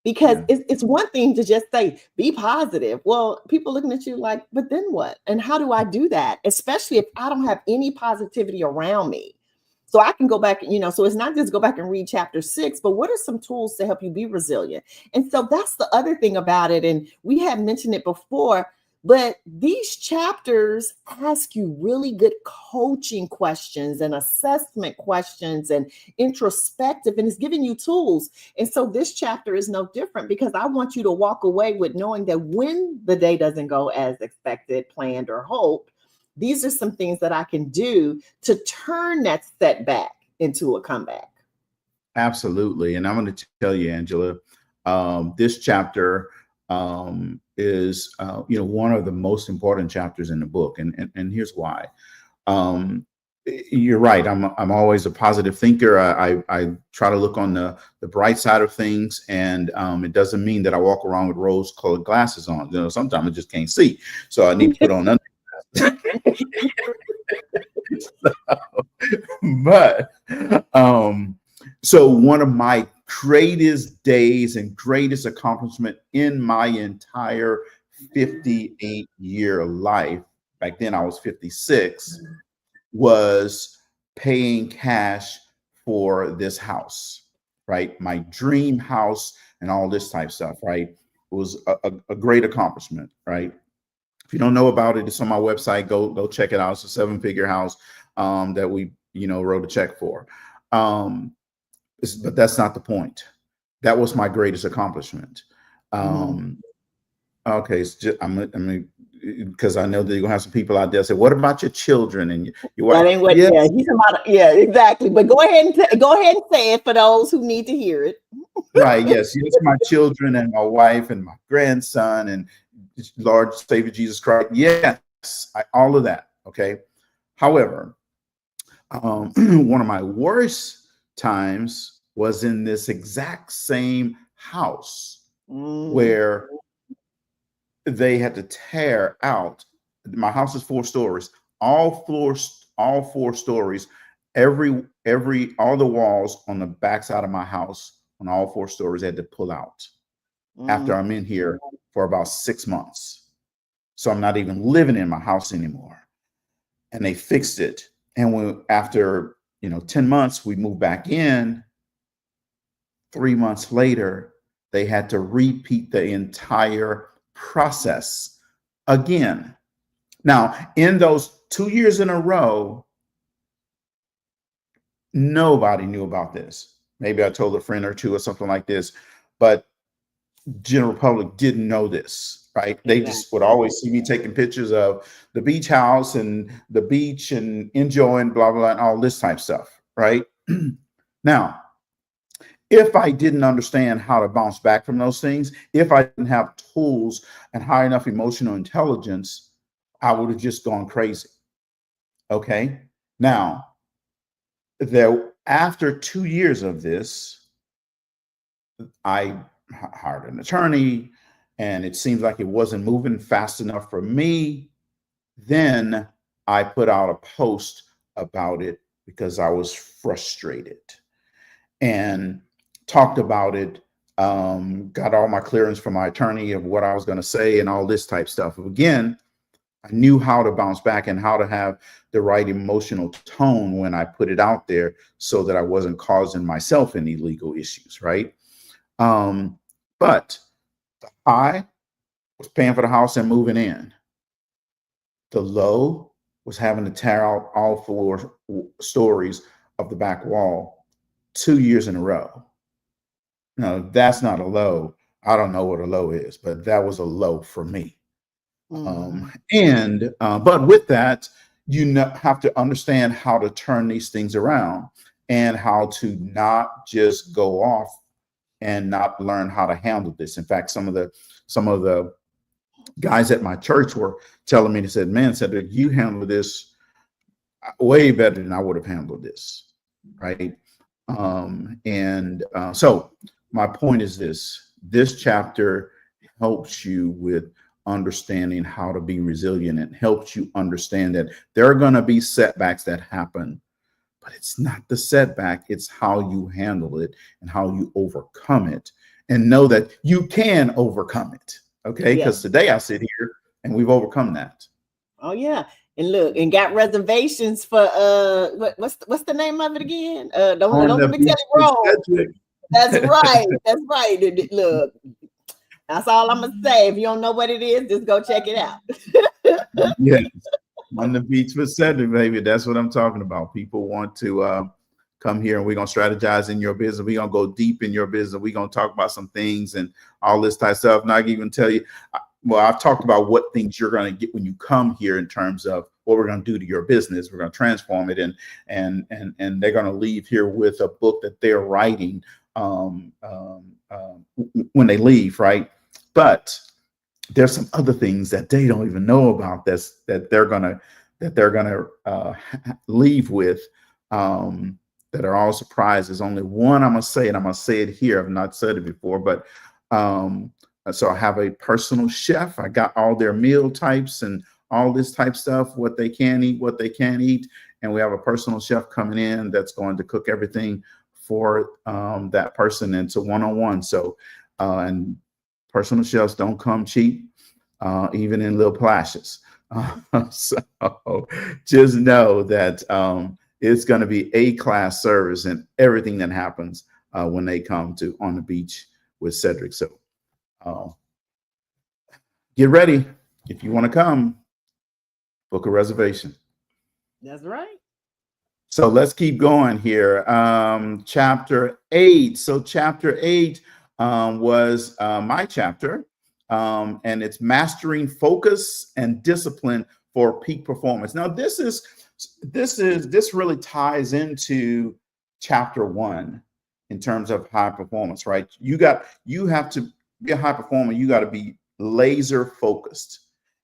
Because it's one thing to just say, be positive. Well, people looking at you like, but then what? And how do I do that? Especially if I don't have any positivity around me. So I can go back, so it's not just go back and read chapter 6, but what are some tools to help you be resilient? And so that's the other thing about it. And we have mentioned it before, but these chapters ask you really good coaching questions and assessment questions and introspective, and it's giving you tools. And so this chapter is no different, because I want you to walk away with knowing that when the day doesn't go as expected, planned, or hoped, these are some things that I can do to turn that setback into a comeback. Absolutely. And I'm going to tell you, Angela, this chapter is one of the most important chapters in the book, and here's why. You're right. I'm always a positive thinker. I try to look on the bright side of things, and it doesn't mean that I walk around with rose-colored glasses on. Sometimes I just can't see, so I need to put on under. So one of my greatest days and greatest accomplishment in my entire 58-year life, back then I was 56, was paying cash for this house, right? My dream house and all this type stuff, right? It was a great accomplishment, right? If you don't know about it, it's on my website. Go check it out. It's a 7-figure house that we wrote a check for. But that's not the point. That was my greatest accomplishment. Okay, it's just, I mean, because I know that you're gonna have some people out there say, "What about your children and your wife?" That ain't what. Yeah, Yeah, he's about. Yeah, exactly. But go ahead and say it for those who need to hear it. right. Yes, my children and my wife and my grandson and Lord Savior Jesus Christ. Yes, all of that. Okay. However, one of my worst times was in this exact same house where they had to tear out. My house is 4 stories, all 4 stories, all the walls on the backside of my house on all 4 stories had to pull out after I'm in here for about 6 months. So I'm not even living in my house anymore. And they fixed it. And after 10 months, we moved back in. 3 months later, they had to repeat the entire process again. Now, in those 2 years in a row, nobody knew about this. Maybe I told a friend or two or something like this, but general public didn't know this, right? They just would always see me taking pictures of the beach house and the beach and enjoying blah, blah, and all this type of stuff, right? Now, if I didn't understand how to bounce back from those things, if I didn't have tools and high enough emotional intelligence, I would have just gone crazy. Okay. Now, after 2 years of this, I hired an attorney, and it seems like it wasn't moving fast enough for me. Then I put out a post about it because I was frustrated and talked about it, got all my clearance from my attorney of what I was going to say and all this type stuff. Again, I knew how to bounce back and how to have the right emotional tone when I put it out there so that I wasn't causing myself any legal issues, right? But the high was paying for the house and moving in. The low was having to tear out all 4 stories of the back wall 2 years in a row. No, that's not a low. I don't know what a low is, but that was a low for me. But with that, you have to understand how to turn these things around and how to not just go off and not learn how to handle this. In fact, some of the guys at my church were telling me, they said, "Man, said that you handle this way better than I would have handled this," right? So my point is this chapter helps you with understanding how to be resilient. It helps you understand that there are going to be setbacks that happen, but it's not the setback. It's how you handle it and how you overcome it, and know that you can overcome it. Okay. Because today I sit here and we've overcome that. Oh yeah. And look, and got reservations for what's the name of it again? Don't let me tell you wrong. That's right. That's right. Look, that's all I'm gonna say. If you don't know what it is, just go check it out. Yes, on the beach with Cedric, baby. That's what I'm talking about. People want to come here and we're gonna strategize in your business. We're gonna go deep in your business. We're gonna talk about some things and all this type of stuff. Not even tell you. Well, I've talked about what things you're going to get when you come here in terms of what we're going to do to your business. We're going to transform it, and they're going to leave here with a book that they're writing when they leave, right? But there's some other things that they don't even know about that they're gonna leave with that are all surprises. Only one I'm gonna say, and I'm gonna say it here. I've not said it before, but so I have a personal chef. I got all their meal types and all this type stuff, what they can eat, what they can't eat. And we have a personal chef coming in that's going to cook everything for that person into one-on-one. So, and personal chefs don't come cheap, even in little classes. So just know that it's going to be A-class service and everything that happens when they come to On the Beach with Cedric. So get ready. If you want to come, book a reservation. That's right. So let's keep going here. Chapter 8. So chapter 8 was my chapter, and it's mastering focus and discipline for peak performance. Now this really ties into chapter 1 in terms of high performance, right? You have to be a high performer. You got to be laser focused.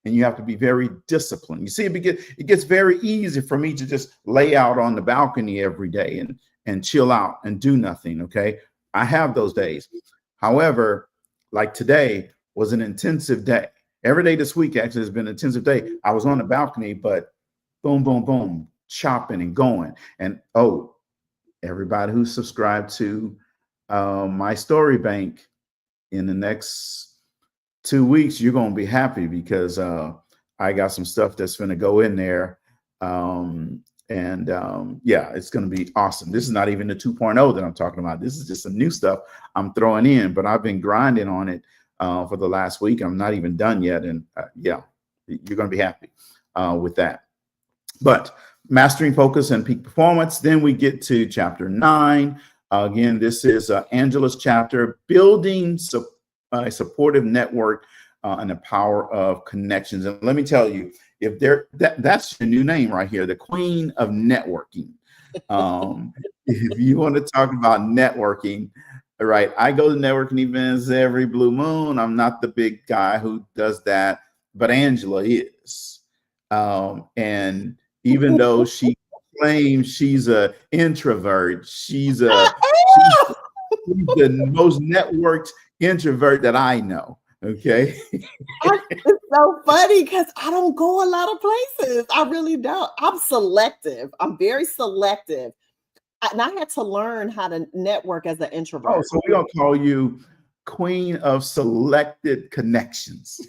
And you have to be very disciplined. You see, it gets very easy for me to just lay out on the balcony every day and chill out and do nothing. Okay. I have those days. However, like today was an intensive day. Every day this week actually has been an intensive day. I was on the balcony, but boom, boom, boom, chopping and going. And everybody who's subscribed to my story bank, in the next 2 weeks, you're going to be happy because I got some stuff that's going to go in there. Yeah, it's going to be awesome. This is not even the 2.0 that I'm talking about. This is just some new stuff I'm throwing in, but I've been grinding on it for the last week. I'm not even done yet. And yeah, you're going to be happy with that. But mastering focus and peak performance. Then we get to chapter 9. Again, this is Angela's chapter, building a supportive network and the power of connections. And let me tell you, if that's the new name right here, the queen of networking. If you want to talk about networking, right? I go to networking events every blue moon. I'm not the big guy who does that, but Angela is. And even though she claims she's an introvert, she's the most networked introvert that I know. Okay. It's so funny because I don't go a lot of places. I really don't. I'm selective. I'm very selective. And I had to learn how to network as an introvert. Oh, so we're going to call you queen of selected connections.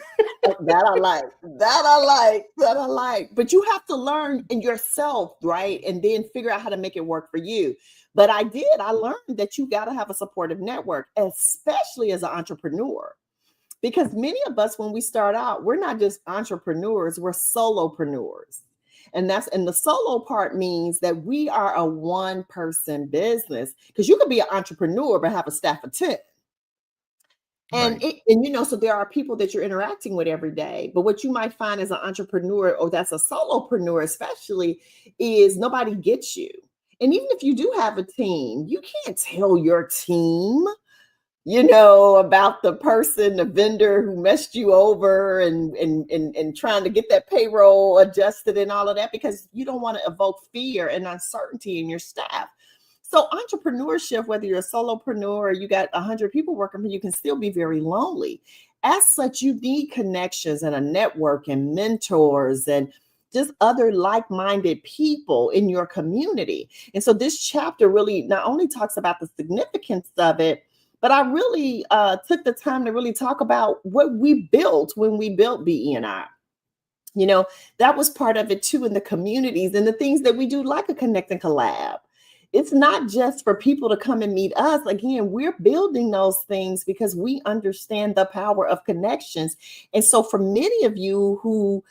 That I like. That I like. That I like. But you have to learn in yourself, right? And then figure out how to make it work for you. But I learned that you got to have a supportive network, especially as an entrepreneur. Because many of us, when we start out, we're not just entrepreneurs, we're solopreneurs. And the solo part means that we are a one-person business. Because you could be an entrepreneur, but have a staff of 10. And right. So there are people that you're interacting with every day. But what you might find as an entrepreneur, or that's a solopreneur especially, is nobody gets you. And even if you do have a team, you can't tell your team, about the person, the vendor who messed you over and trying to get that payroll adjusted and all of that, because you don't want to evoke fear and uncertainty in your staff. So entrepreneurship, whether you're a solopreneur or you got 100 people working for you, can still be very lonely. As such, you need connections and a network and mentors and just other like-minded people in your community. And so this chapter really not only talks about the significance of it, but I really took the time to really talk about what we built when we built BE&I. That was part of it too, in the communities and the things that we do, like a Connect and Collab. It's not just for people to come and meet us. Again, we're building those things because we understand the power of connections. And so for many of you who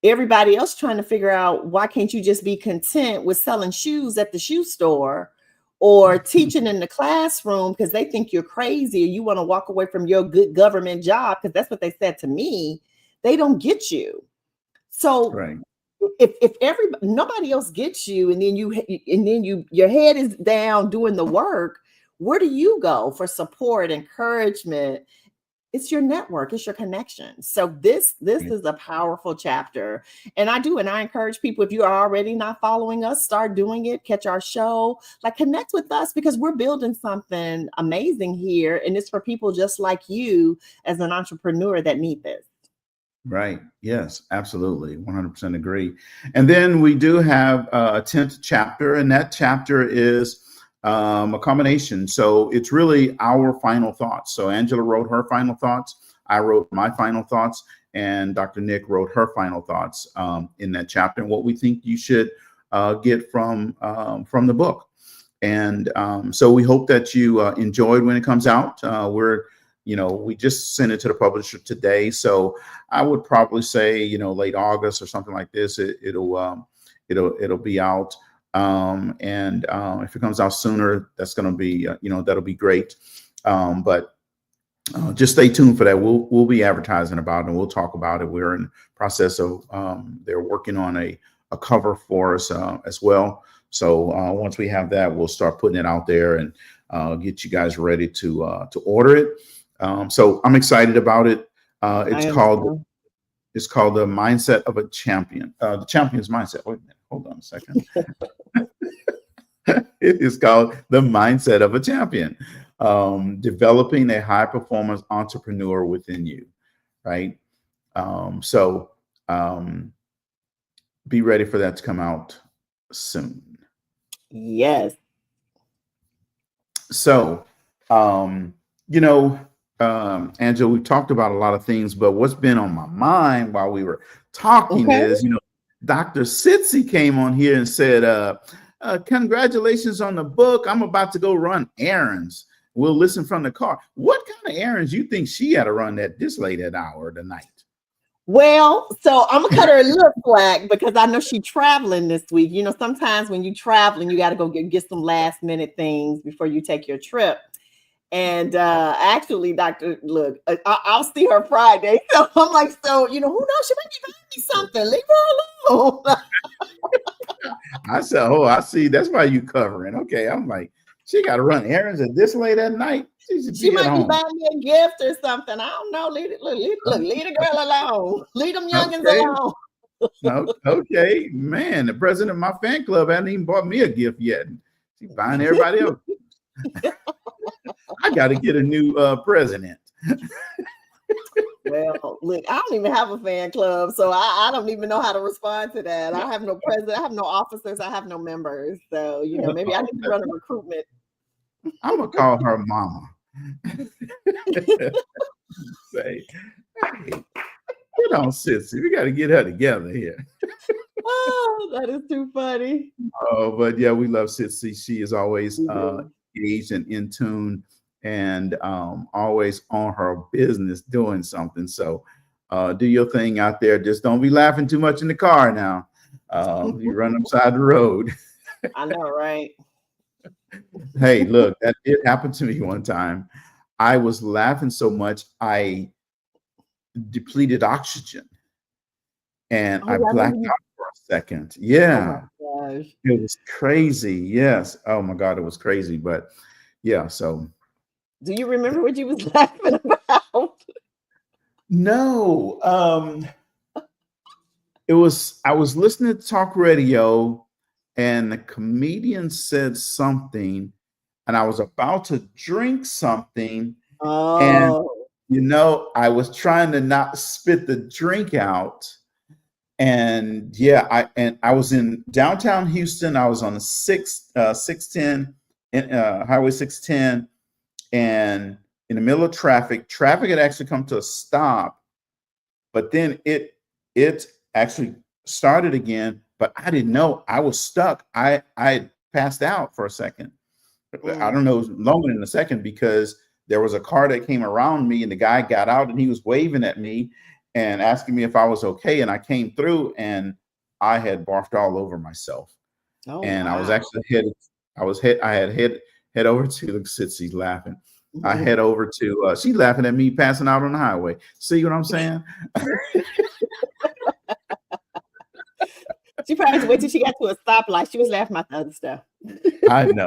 everybody else trying to figure out, why can't you just be content with selling shoes at the shoe store or teaching in the classroom because they think you're crazy or you want to walk away from your good government job, because that's what they said to me, they don't get you. So right. If nobody else gets you, and then your head is down doing the work, where do you go for support, encouragement? It's your network, it's your connection. So this is a powerful chapter. And I encourage people, if you are already not following us, start doing it, catch our show, connect with us, because we're building something amazing here. And it's for people just like you as an entrepreneur that need this. Right. Yes, absolutely. 100% agree. And then we do have a 10th chapter, and that chapter is a combination. So it's really our final thoughts. So Angela wrote her final thoughts. I wrote my final thoughts, and Dr. Nick wrote her final thoughts in that chapter, and what we think you should get from the book. And so we hope that you enjoyed when it comes out. We just sent it to the publisher today, so I would probably say late August or something like this. It'll be out. And if it comes out sooner, that's going to be that'll be great. But just stay tuned for that. We'll be advertising about it, and we'll talk about it. We're in the process of they're working on a cover for us as well. So once we have that, we'll start putting it out there and get you guys ready to order it. So I'm excited about it. It's called The Mindset of a Champion. The Champion's Mindset. Wait a minute. Hold on a second. It is called The Mindset of a Champion. Developing a high performance entrepreneur within you. Right. So be ready for that to come out soon. Yes. So, Angela, we talked about a lot of things, but what's been on my mind while we were talking is, Dr. Sitsi came on here and said, congratulations on the book. I'm about to go run errands. We'll listen from the car. What kind of errands you think she had to run at this late at hour of the night? Well, so I'm gonna cut her a little slack because I know she's traveling this week. Sometimes when you're traveling, you got to go get some last minute things before you take your trip. And actually, Doctor, look, I'll see her Friday. So I'm like, who knows? She might be buying me something. Leave her alone. I said, oh, I see. That's why you covering. Okay, I'm like, she got to run errands at this late at night. She might be buying me a gift or something. I don't know. Leave the girl alone. Leave them youngins alone. Okay, man. The president of my fan club hasn't even bought me a gift yet. She's buying everybody else. I got to get a new president. Well, look, I don't even have a fan club, so I don't even know how to respond to that. I have no president, I have no officers, I have no members. So, maybe I need to run a recruitment. I'm going to call her mama. Say, hey, put on Sissy. We got to get her together here. Oh, that is too funny. Oh, but yeah, we love Sissy. She is always engaged and in tune, and always on her business doing something. So do your thing out there. Just don't be laughing too much in the car now. You run upside the road. I know, right? Hey, look, it happened to me one time. I was laughing so much, I depleted oxygen, and I blacked out for a second. Yeah. Oh my gosh. It was crazy. Yes. Oh my God, it was crazy. But yeah, so. Do you remember what you was laughing about? No. I was listening to talk radio, and the comedian said something, and I was about to drink something. Oh. And I was trying to not spit the drink out. And yeah, I was in downtown Houston. I was on the 610 Highway 610, and in the middle of traffic had actually come to a stop, but then it actually started again, but I didn't know I was stuck. I passed out for a second. I don't know, longer than a second, because there was a car that came around me, and the guy got out and he was waving at me and asking me if I was okay. And I came through, and I had barfed all over myself. And wow. I was actually I had head over to, look, Sitsy's laughing. I head over to, she's laughing at me passing out on the highway. See what I'm saying? She probably wait till she got to a stoplight. She was laughing at the other stuff. I know.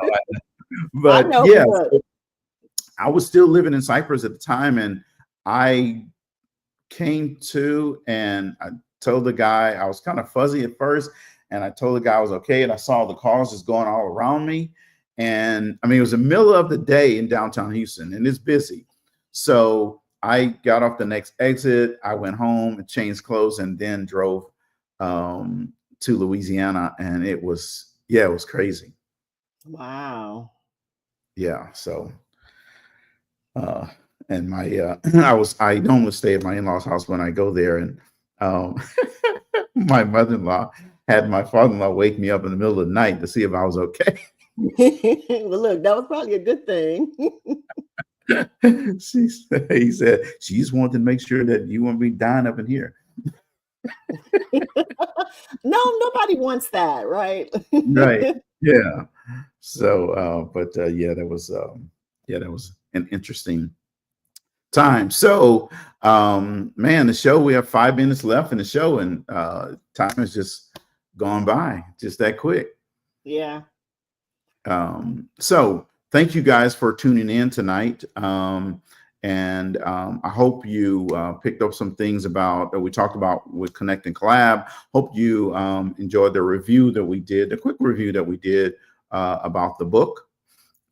But yeah, I was still living in Cyprus at the time, and I came to, and I told the guy, I was kind of fuzzy at first, and I told the guy I was okay, and I saw the cars just going all around me. And I mean, it was the middle of the day in downtown Houston, and it's busy. So I got off the next exit. I went home and changed clothes, and then drove to Louisiana. And it was crazy. Wow. Yeah. So, uh, and my, I normally stay at my in-laws house when I go there. And, um, my mother-in-law had my father-in-law wake me up in the middle of the night to see if I was okay. Well, look, that was probably a good thing. He said, she just wanted to make sure that you won't be dying up in here. No, nobody wants that, right? Right. Yeah. So, yeah, that was an interesting time. So, man, the show, we have 5 minutes left in the show, and time has just gone by just that quick. Yeah. So thank you guys for tuning in tonight. And I hope you picked up some things about that we talked about with Connect and Collab. Hope you enjoyed the review that we did, the quick review that we did about the book.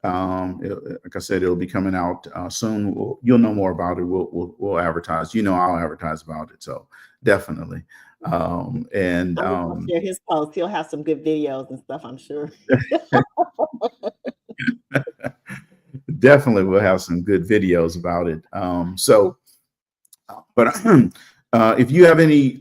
Like I said, it'll be coming out soon. You'll know more about it. We'll advertise. I'll advertise about it. So definitely. And I'll share his post. He'll have some good videos and stuff, I'm sure. definitely we'll have some good videos about it. But if you have any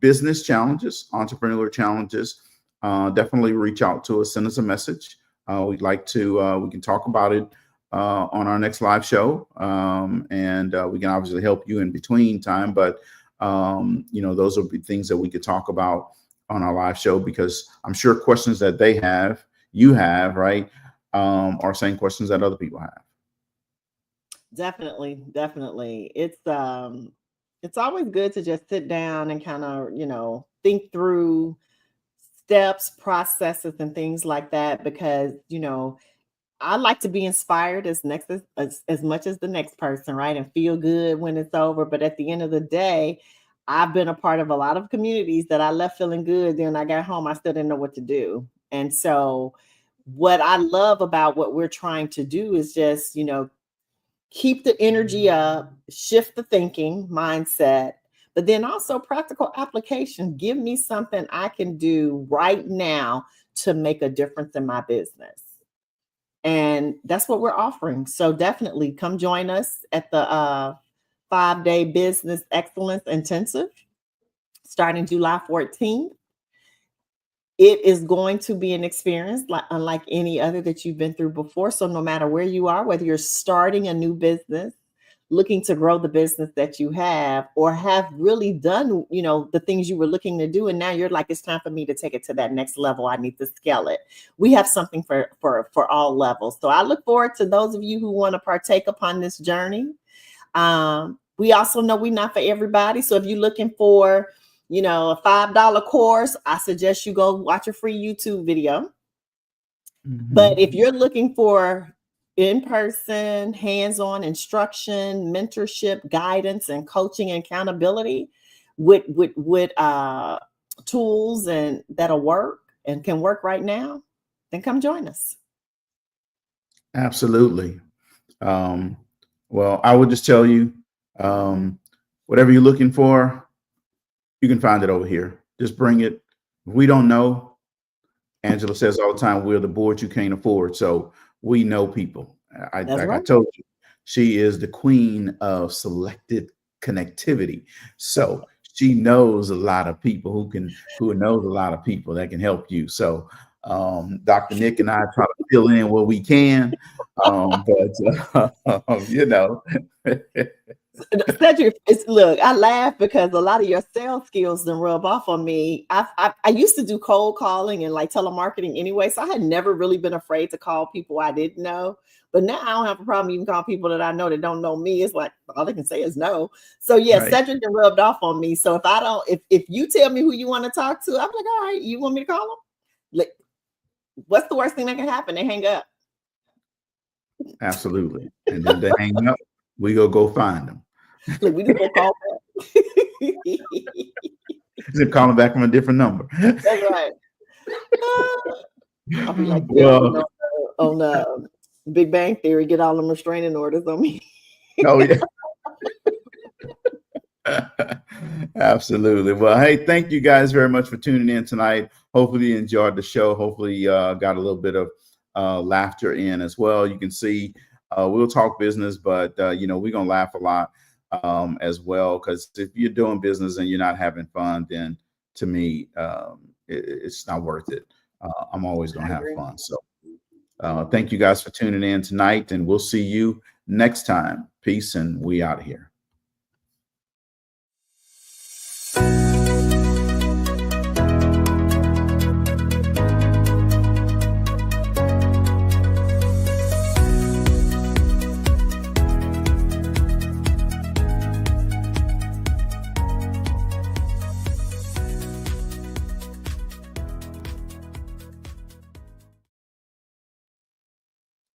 business challenges, entrepreneurial challenges, definitely reach out to us, send us a message. We'd like to, we can talk about it on our next live show. And we can obviously help you in between time, but those will be things that we could talk about on our live show, because I'm sure questions that you have, right, are same questions that other people have. Definitely, definitely. It's always good to just sit down and kind of, think through steps, processes, and things like that, because, I like to be inspired as much as the next person, right? And feel good when it's over. But at the end of the day, I've been a part of a lot of communities that I left feeling good. Then I got home, I still didn't know what to do. And so what I love about what we're trying to do is just, keep the energy up, shift the thinking mindset, but then also practical application. Give me something I can do right now to make a difference in my business. And that's what we're offering. So definitely come join us at the 5-day business excellence intensive starting July 14th. It is going to be an experience unlike any other that you've been through before. So no matter where you are, whether you're starting a new business, looking to grow the business that you have, or have really done, the things you were looking to do, and now you're like, it's time for me to take it to that next level. I need to scale it. We have something for all levels. So I look forward to those of you who want to partake upon this journey. We also know we're not for everybody. So if you're looking for, a $5 course, I suggest you go watch a free YouTube video. Mm-hmm. But if you're looking for in-person, hands-on instruction, mentorship, guidance, and coaching and accountability with tools and that'll work and can work right now, then come join us. Absolutely. Well, I would just tell you, whatever you're looking for, you can find it over here. Just bring it. If we don't know, Angela says all the time, we're the board you can't afford. So we know people. I told you, she is the queen of selected connectivity. So she knows a lot of people who knows a lot of people that can help you. So Dr. Nick and I try to fill in what we can. But Cedric, look, I laugh because a lot of your sales skills then rub off on me. I used to do cold calling and like telemarketing anyway, so I had never really been afraid to call people I didn't know. But now I don't have a problem even calling people that I know that don't know me. It's like all they can say is no. So yeah, right. Cedric then rubbed off on me. So if you tell me who you want to talk to, I'm like, all right, you want me to call them? Like, what's the worst thing that can happen? They hang up. Absolutely. And then they hang up, we go find them. Like, we just go call back. Just call them back from a different number. That's right. I'll be like, on the Big Bang Theory, get all them restraining orders on me. Oh yeah. Absolutely. Well, hey, thank you guys very much for tuning in tonight. Hopefully you enjoyed the show. Hopefully got a little bit of laughter in as well. You can see we'll talk business, but you know, we're gonna laugh a lot as well, because if you're doing business and you're not having fun, then to me it's not worth it. I'm always gonna I have agree. fun. So thank you guys for tuning in tonight, and we'll see you next time. Peace, and we out of here.